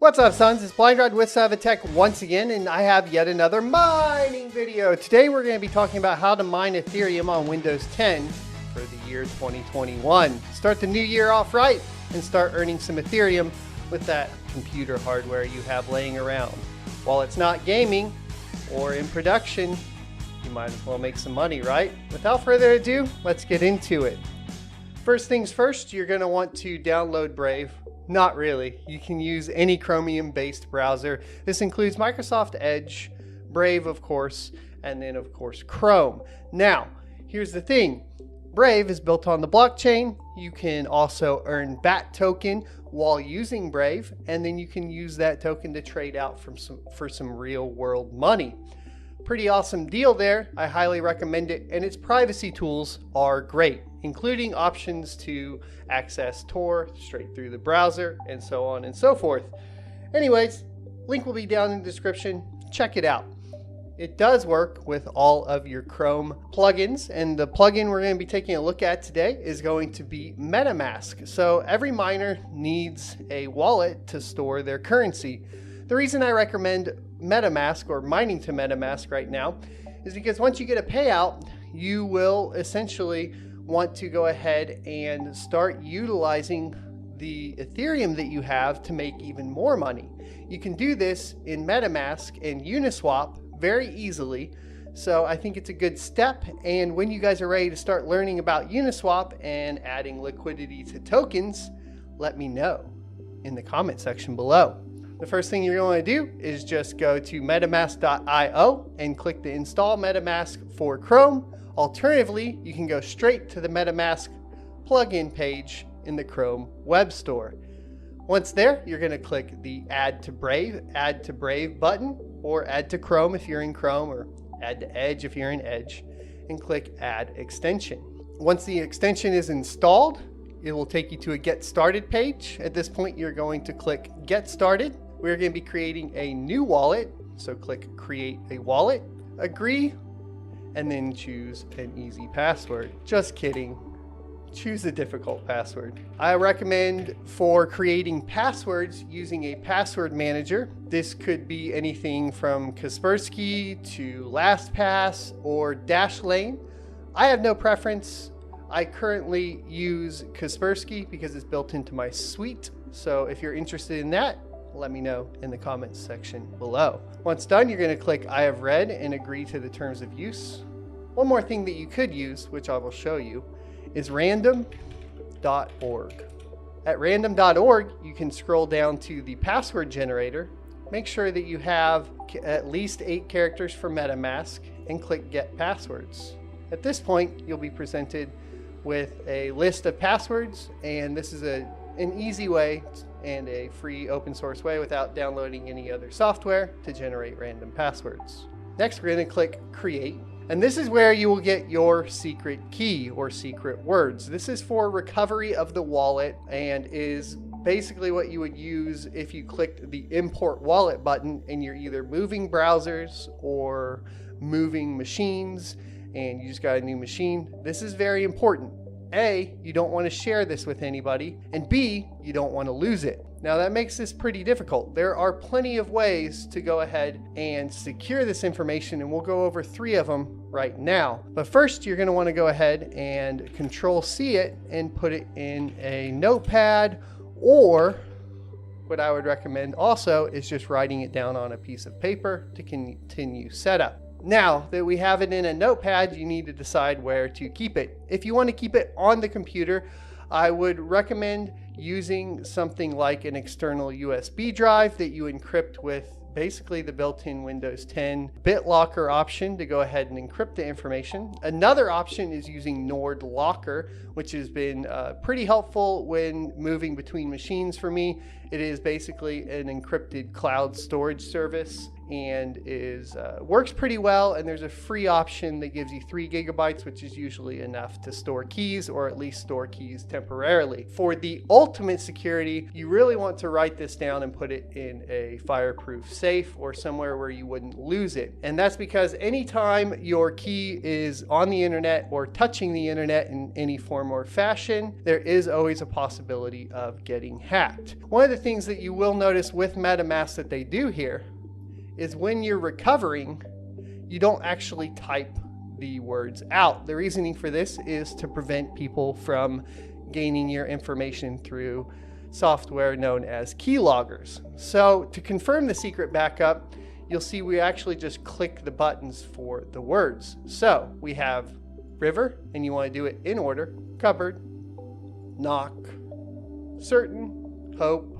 What's up, sons? It's Blind Rod with Tech once again, and I have yet another mining video. Today we're going to be talking about how to mine Ethereum on Windows 10 for the year 2021. Start the new year off right and start earning some Ethereum with that computer hardware you have laying around. While it's not gaming or in production, you might as well make some money, right? Without further ado, let's get into it. First things first, you're going to want to download Brave. Not really. You can use any Chromium-based browser. This includes Microsoft Edge, Brave, of course, and then, of course, Chrome. Now, here's the thing. Brave is built on the blockchain. You can also earn BAT token while using Brave, and then you can use that token to trade out for some real-world money. Pretty awesome deal there. I highly recommend it, and its privacy tools are great, including options to access Tor straight through the browser and so on and so forth. Anyways, link will be down in the description. Check it out. It does work with all of your Chrome plugins, and the plugin we're going to be taking a look at today is going to be MetaMask. So every miner needs a wallet to store their currency. The reason I recommend MetaMask or mining to MetaMask right now is because once you get a payout, you will essentially want to go ahead and start utilizing the Ethereum that you have to make even more money. You can do this in MetaMask and Uniswap very easily. So I think it's a good step. And when you guys are ready to start learning about Uniswap and adding liquidity to tokens, let me know in the comment section below. The first thing you're going to do is just go to metamask.io and click the install MetaMask for Chrome. Alternatively, you can go straight to the MetaMask plugin page in the Chrome web store. Once there, you're going to click the Add to Brave button, or Add to Chrome if you're in Chrome, or Add to Edge if you're in Edge, and click Add Extension. Once the extension is installed, it will take you to a Get Started page. At this point, you're going to click Get Started. We're going to be creating a new wallet, so click Create a Wallet, agree, and then choose an easy password. Just kidding. Choose a difficult password. I recommend for creating passwords using a password manager. This could be anything from Kaspersky to LastPass or Dashlane. I have no preference. I currently use Kaspersky because it's built into my suite. So if you're interested in that, let me know in the comments section below. Once done, you're going to click I have read and agree to the terms of use. One more thing that you could use, which I will show you, is random.org. At random.org, you can scroll down to the password generator. Make sure that you have at least 8 characters for MetaMask and click Get Passwords. At this point, you'll be presented with a list of passwords, and this is an easy way and a free open source way without downloading any other software to generate random passwords. Next, we're going to click Create, and this is where you will get your secret key or secret words. This is for recovery of the wallet and is basically what you would use if you clicked the Import Wallet button and you're either moving browsers or moving machines and you just got a new machine. This is very important. A, you don't want to share this with anybody, and B, you don't want to lose it. Now that makes this pretty difficult. There are plenty of ways to go ahead and secure this information, and we'll go over 3 of them right now. But first, you're going to want to go ahead and Control-C it and put it in a notepad, or what I would recommend also is just writing it down on a piece of paper to continue setup. Now that we have it in a notepad, you need to decide where to keep it. If you want to keep it on the computer, I would recommend using something like an external USB drive that you encrypt with basically the built-in Windows 10 BitLocker option to go ahead and encrypt the information. Another option is using Nord Locker, which has been pretty helpful when moving between machines for me. It is basically an encrypted cloud storage service, and works pretty well. And there's a free option that gives you 3 gigabytes, which is usually enough to store keys, or at least store keys temporarily. For the ultimate security, you really want to write this down and put it in a fireproof safe or somewhere where you wouldn't lose it. And that's because anytime your key is on the internet or touching the internet in any form or fashion, there is always a possibility of getting hacked. One of the things that you will notice with MetaMask that they do here is when you're recovering, you don't actually type the words out. The reasoning for this is to prevent people from gaining your information through software known as keyloggers. So to confirm the secret backup, you'll see we actually just click the buttons for the words. So we have river, and you want to do it in order: cupboard, knock, certain, hope,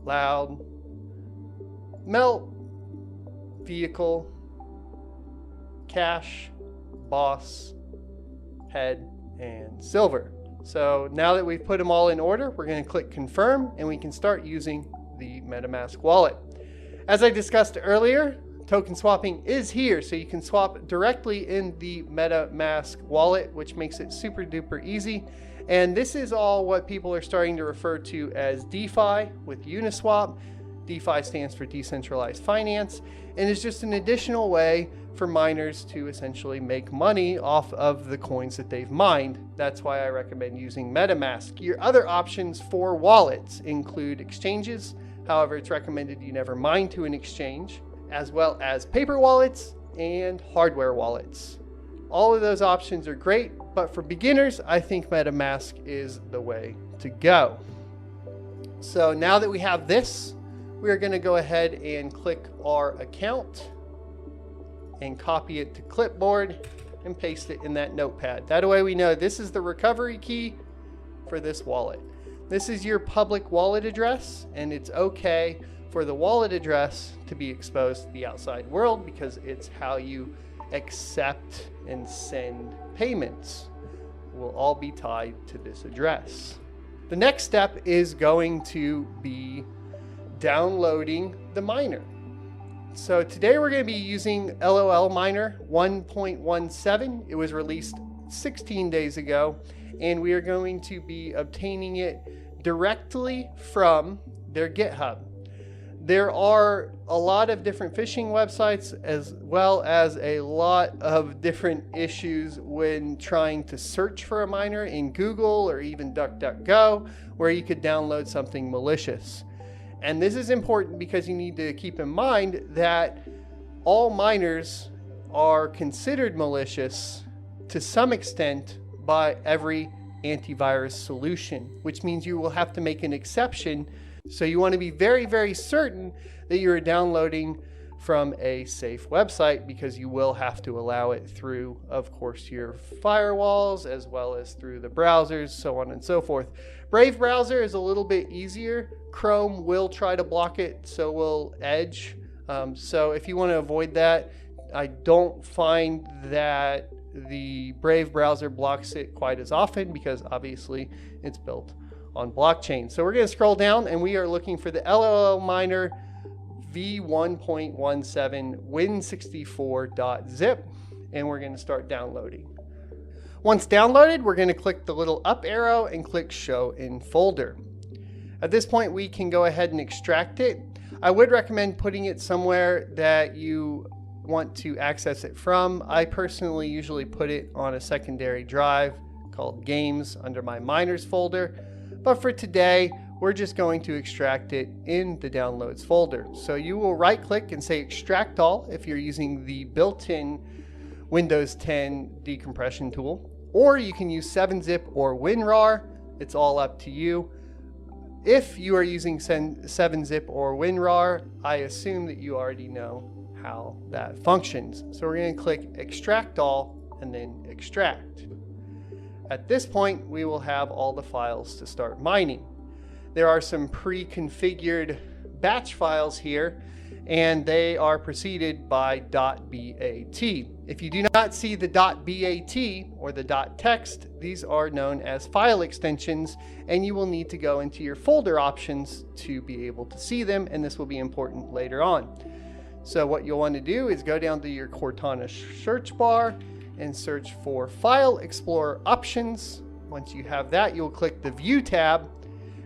loud, melt, vehicle, cash, boss, head, and silver. So now that we've put them all in order, we're going to click confirm, and we can start using the MetaMask wallet. As I discussed earlier, token swapping is here, so you can swap directly in the MetaMask wallet, which makes it super duper easy. And this is all what people are starting to refer to as DeFi with Uniswap. DeFi stands for decentralized finance, and is just an additional way for miners to essentially make money off of the coins that they've mined. That's why I recommend using MetaMask. Your other options for wallets include exchanges. However, it's recommended you never mine to an exchange, as well as paper wallets and hardware wallets. All of those options are great, but for beginners, I think MetaMask is the way to go. So now that we have this, we're going to go ahead and click our account and copy it to clipboard and paste it in that notepad. That way we know this is the recovery key for this wallet. This is your public wallet address, and it's okay for the wallet address to be exposed to the outside world because it's how you accept and send payments. Will all be tied to this address. The next step is going to be downloading the miner. So today we're going to be using LOL Miner 1.17. It was released 16 days ago, and we are going to be obtaining it directly from their GitHub. There are a lot of different phishing websites, as well as a lot of different issues when trying to search for a miner in Google or even DuckDuckGo, where you could download something malicious. And this is important because you need to keep in mind that all miners are considered malicious to some extent by every antivirus solution, which means you will have to make an exception. So you want to be very, very certain that you're downloading from a safe website, because you will have to allow it through, of course, your firewalls, as well as through the browsers, so on and so forth. Brave browser is a little bit easier. Chrome will try to block it, so will Edge. So if you want to avoid that, I don't find that the Brave browser blocks it quite as often, because obviously it's built on blockchain. So we're going to scroll down, and we are looking for the LOL Miner v1.17 win64.zip, and we're going to start downloading. Once downloaded, we're going to click the little up arrow and click show in folder. At this point, we can go ahead and extract it. I would recommend putting it somewhere that you want to access it from. I personally usually put it on a secondary drive called games under my miners folder, but for today we're just going to extract it in the downloads folder. So you will right click and say extract all if you're using the built-in Windows 10 decompression tool, or you can use 7-zip or WinRAR. It's all up to you. If you are using 7-zip or WinRAR, I assume that you already know how that functions. So we're going to click extract all and then extract. At this point, we will have all the files to start mining. There are some pre-configured batch files here, and they are preceded by .bat. If you do not see the .bat or the .text, these are known as file extensions, and you will need to go into your folder options to be able to see them, and this will be important later on. So what you'll want to do is go down to your Cortana search bar and search for File Explorer Options. Once you have that, you'll click the View tab.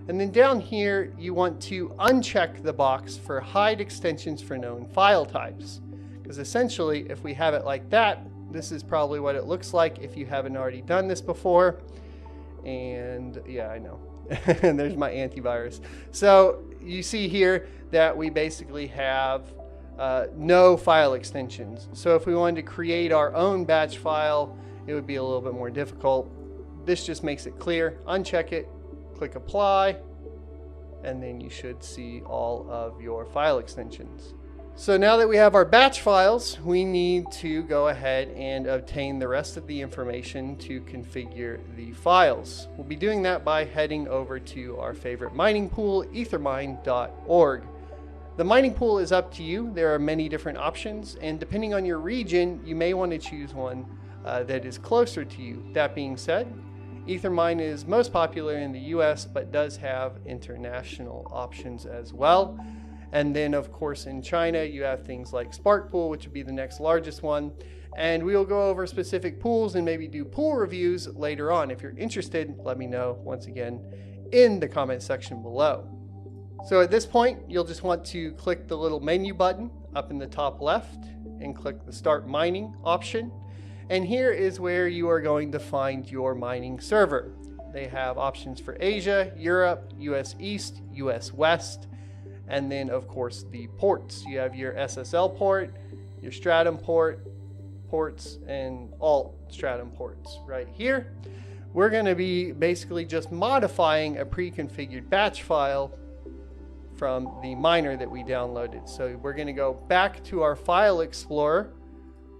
And then down here, you want to uncheck the box for Hide Extensions for Known File Types. Because essentially, if we have it like that, this is probably what it looks like if you haven't already done this before. And yeah, I know. And there's my antivirus. So you see here that we basically have no file extensions. So if we wanted to create our own batch file, it would be a little bit more difficult. This just makes it clear. Uncheck it, click apply, and then you should see all of your file extensions. So now that we have our batch files, we need to go ahead and obtain the rest of the information to configure the files. We'll be doing that by heading over to our favorite mining pool, ethermine.org. The mining pool is up to you. There are many different options, and depending on your region, you may want to choose one that is closer to you. That being said, Ethermine is most popular in the US, but does have international options as well. And then, of course, in China, you have things like Spark Pool, which would be the next largest one. And we will go over specific pools and maybe do pool reviews later on. If you're interested, let me know once again in the comment section below. So at this point, you'll just want to click the little menu button up in the top left and click the Start Mining option. And here is where you are going to find your mining server. They have options for Asia, Europe, US East, US West, and then of course the ports. You have your SSL port, your Stratum ports, and alt Stratum ports right here. We're going to be basically just modifying a pre-configured batch file from the miner that we downloaded. So we're going to go back to our file explorer.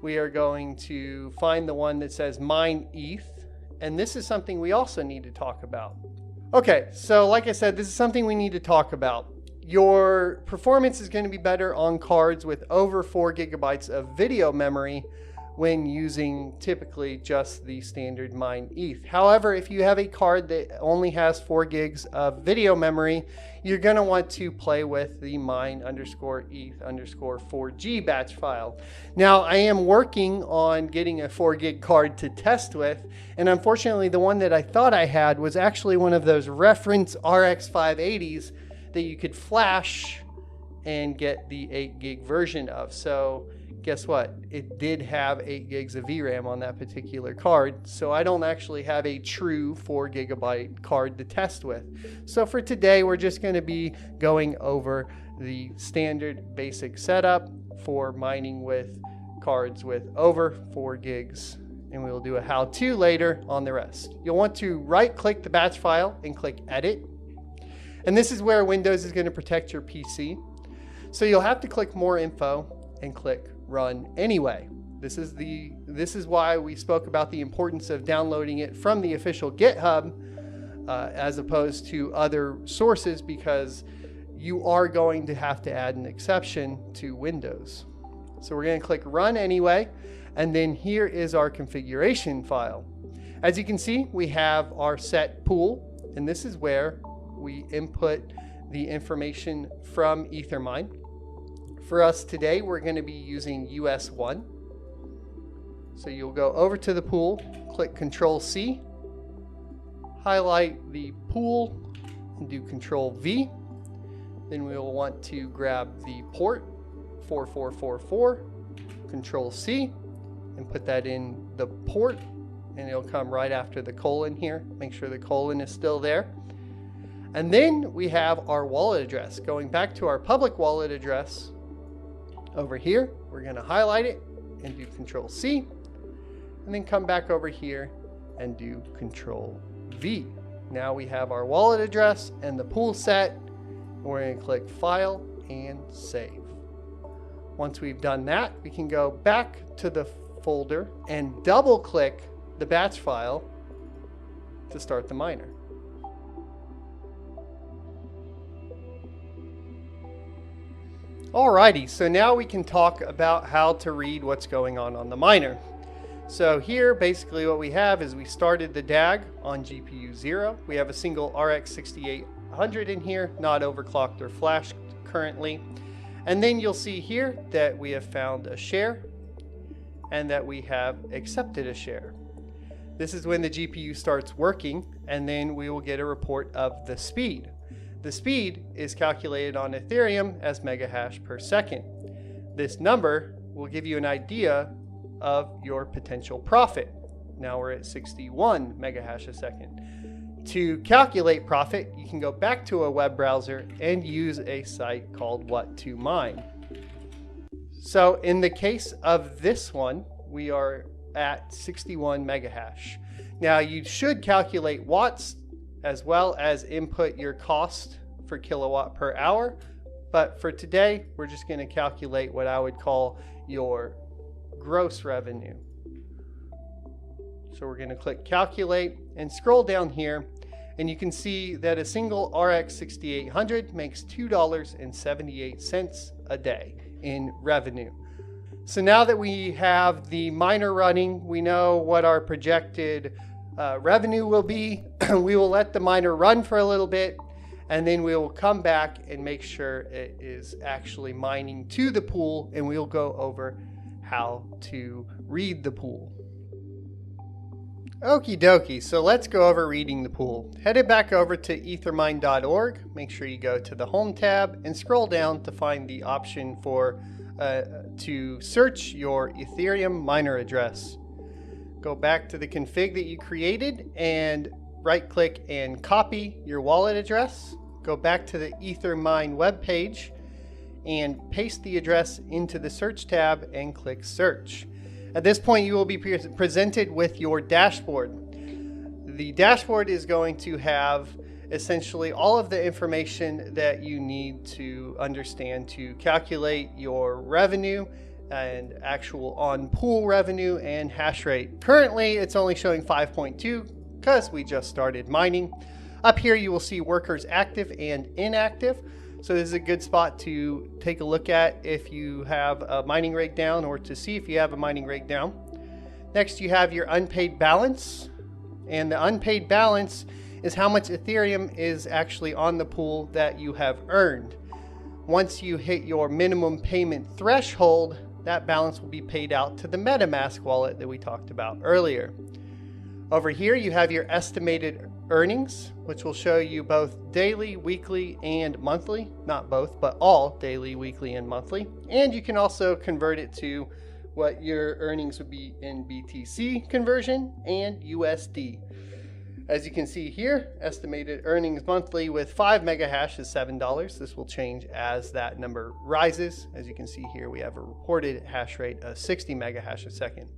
We are going to find the one that says mine ETH, and this is something we also need to talk about. Okay, so like I said, this is something we need to talk about. Your performance is going to be better on cards with over 4 gigabytes of video memory when using typically just the standard mine ETH. However, if you have a card that only has 4 gigs of video memory, you're going to want to play with the mine_ETH_4G batch file. Now, I am working on getting a 4 gig card to test with, and unfortunately the one that I thought I had was actually one of those reference RX 580s that you could flash and get the 8 gig version of. So guess what? It did have 8 gigs of VRAM on that particular card, so I don't actually have a true 4 gigabyte card to test with. So for today, we're just going to be going over the standard basic setup for mining with cards with over 4 gigs, and we'll do a how-to later on the rest. You'll want to right-click the batch file and click Edit, and this is where Windows is going to protect your PC. So you'll have to click More Info and click Run Anyway. This is why we spoke about the importance of downloading it from the official GitHub as opposed to other sources, because you are going to have to add an exception to Windows. So we're going to click Run Anyway, and then here is our configuration file. As you can see, we have our set pool, and this is where we input the information from Ethermine. For us today, we're going to be using US1. So you'll go over to the pool, click Control-C, highlight the pool, and do Control-V. Then we'll want to grab the port 4444, Control-C, and put that in the port, and it'll come right after the colon here. Make sure the colon is still there. And then we have our wallet address. Going back to our public wallet address, over here, we're going to highlight it and do Control-C, and then come back over here and do Control-V. Now we have our wallet address and the pool set. We're going to click File and Save. Once we've done that, we can go back to the folder and double click the batch file to start the miner. Alrighty, so now we can talk about how to read what's going on the miner. So here, basically what we have is we started the DAG on GPU 0. We have a single RX 6800 in here, not overclocked or flashed currently. And then you'll see here that we have found a share and that we have accepted a share. This is when the GPU starts working, and then we will get a report of the speed. The speed is calculated on Ethereum as megahash per second. This number will give you an idea of your potential profit. Now we're at 61 megahash a second. To calculate profit, you can go back to a web browser and use a site called What to Mine. So in the case of this one, we are at 61 megahash. Now you should calculate watts as well as input your cost for kilowatt per hour. But for today, we're just going to calculate what I would call your gross revenue. So we're going to click calculate and scroll down here, and you can see that a single RX 6800 makes $2.78 a day in revenue. So now that we have the miner running, we know what our projected revenue will be. We will let the miner run for a little bit, and then we will come back and make sure it is actually mining to the pool, and we'll go over how to read the pool. Okie dokie, so let's go over reading the pool. Head back over to ethermine.org. Make sure you go to the home tab and scroll down to find the option for to search your Ethereum miner address. Go back to the config that you created and right click and copy your wallet address. Go back to the Ethermine webpage and paste the address into the search tab and click search. At this point, you will be presented with your dashboard. The dashboard is going to have essentially all of the information that you need to understand to calculate your revenue and actual on-pool revenue and hash rate. Currently, it's only showing 5.2 because we just started mining. Up here, you will see workers active and inactive. So this is a good spot to take a look at if you have a mining rig down, or to see if you have a mining rig down. Next, you have your unpaid balance. And the unpaid balance is how much Ethereum is actually on the pool that you have earned. Once you hit your minimum payment threshold, that balance will be paid out to the MetaMask wallet that we talked about earlier. Over here, you have your estimated earnings, which will show you both daily, weekly, and monthly. Not both, but all daily, weekly, and monthly. And you can also convert it to what your earnings would be in BTC conversion and USD. As you can see here, estimated earnings monthly with 5 megahash is $7. This will change as that number rises. As you can see here, we have a reported hash rate of 60 megahash a second.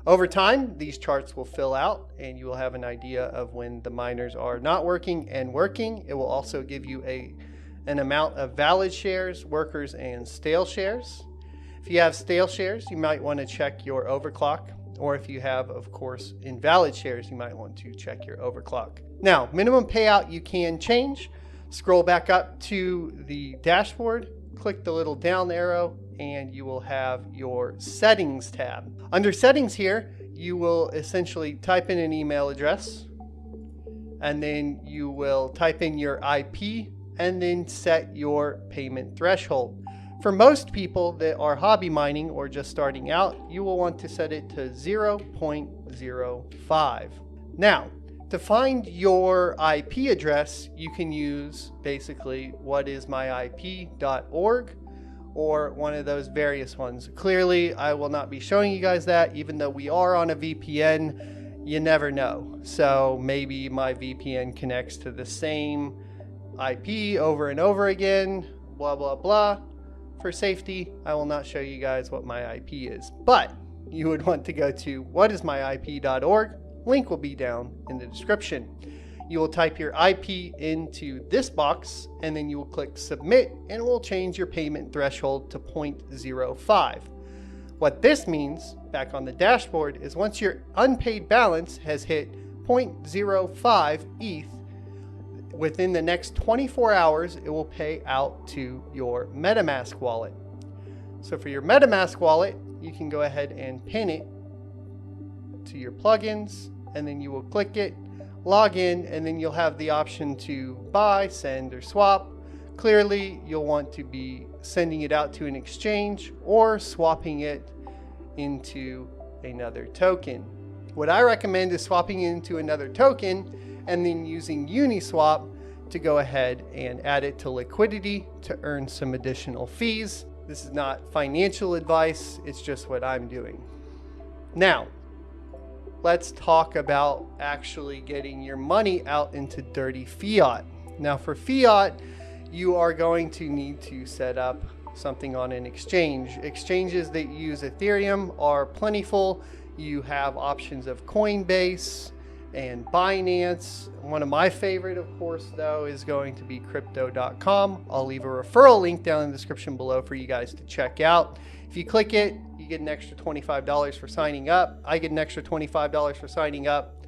Over time, these charts will fill out and you will have an idea of when the miners are not working and working. It will also give you an amount of valid shares, workers, and stale shares. If you have stale shares, you might want to check your overclock. Or if you have, of course, invalid shares, you might want to check your overclock. Now, minimum payout you can change. Scroll back up to the dashboard, click the little down arrow, and you will have your settings tab. Under settings here, you will essentially type in an email address, and then you will type in your IP, and then set your payment threshold. For most people that are hobby mining or just starting out, you will want to set it to 0.05. Now, to find your IP address, you can use basically whatismyip.org or one of those various ones. Clearly, I will not be showing you guys that, even though we are on a VPN. You never know. So maybe my VPN connects to the same IP over and over again, blah, blah, blah. For safety, I will not show you guys what my IP is, but you would want to go to whatismyip.org. Link will be down in the description. You will type your IP into this box, and then you will click submit, and it will change your payment threshold to 0.05. What this means, back on the dashboard, is once your unpaid balance has hit 0.05 ETH, within the next 24 hours, it will pay out to your MetaMask wallet. So for your MetaMask wallet, you can go ahead and pin it to your plugins, and then you will click it, log in, and then you'll have the option to buy, send, or swap. Clearly, you'll want to be sending it out to an exchange or swapping it into another token. What I recommend is swapping it into another token and then using Uniswap to go ahead and add it to liquidity to earn some additional fees. This is not financial advice, it's just what I'm doing. Now, let's talk about actually getting your money out into dirty fiat. Now for fiat, you are going to need to set up something on an exchange. Exchanges that use Ethereum are plentiful. You have options of Coinbase and Binance. One of my favorite, of course, though, is going to be crypto.com. I'll leave a referral link down in the description below for you guys to check out. If you click it, you get an extra $25 for signing up. I get an extra $25 for signing up,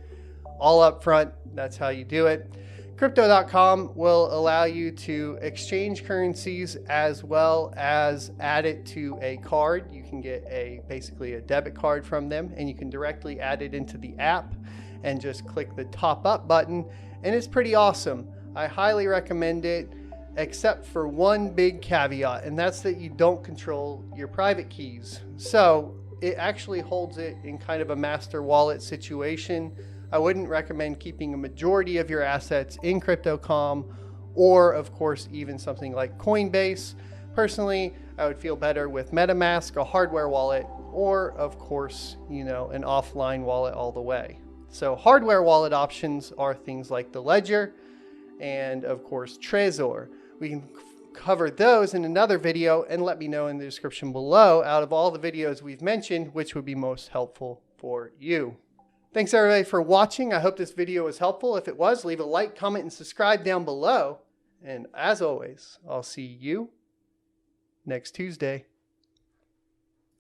all up front. That's how you do it. Crypto.com will allow you to exchange currencies as well as add it to a card. You can get basically a debit card from them, and you can directly add it into the app and just click the top up button, and it's pretty awesome. I highly recommend it, except for one big caveat, and that's that you don't control your private keys. So it actually holds it in kind of a master wallet situation. I wouldn't recommend keeping a majority of your assets in Crypto.com or, of course, even something like Coinbase. Personally, I would feel better with MetaMask, a hardware wallet, or, of course, an offline wallet all the way. So hardware wallet options are things like the Ledger and, of course, Trezor. We can cover those in another video, and let me know in the description below, out of all the videos we've mentioned, which would be most helpful for you. Thanks everybody for watching. I hope this video was helpful. If it was, leave a like, comment, and subscribe down below. And as always, I'll see you next Tuesday.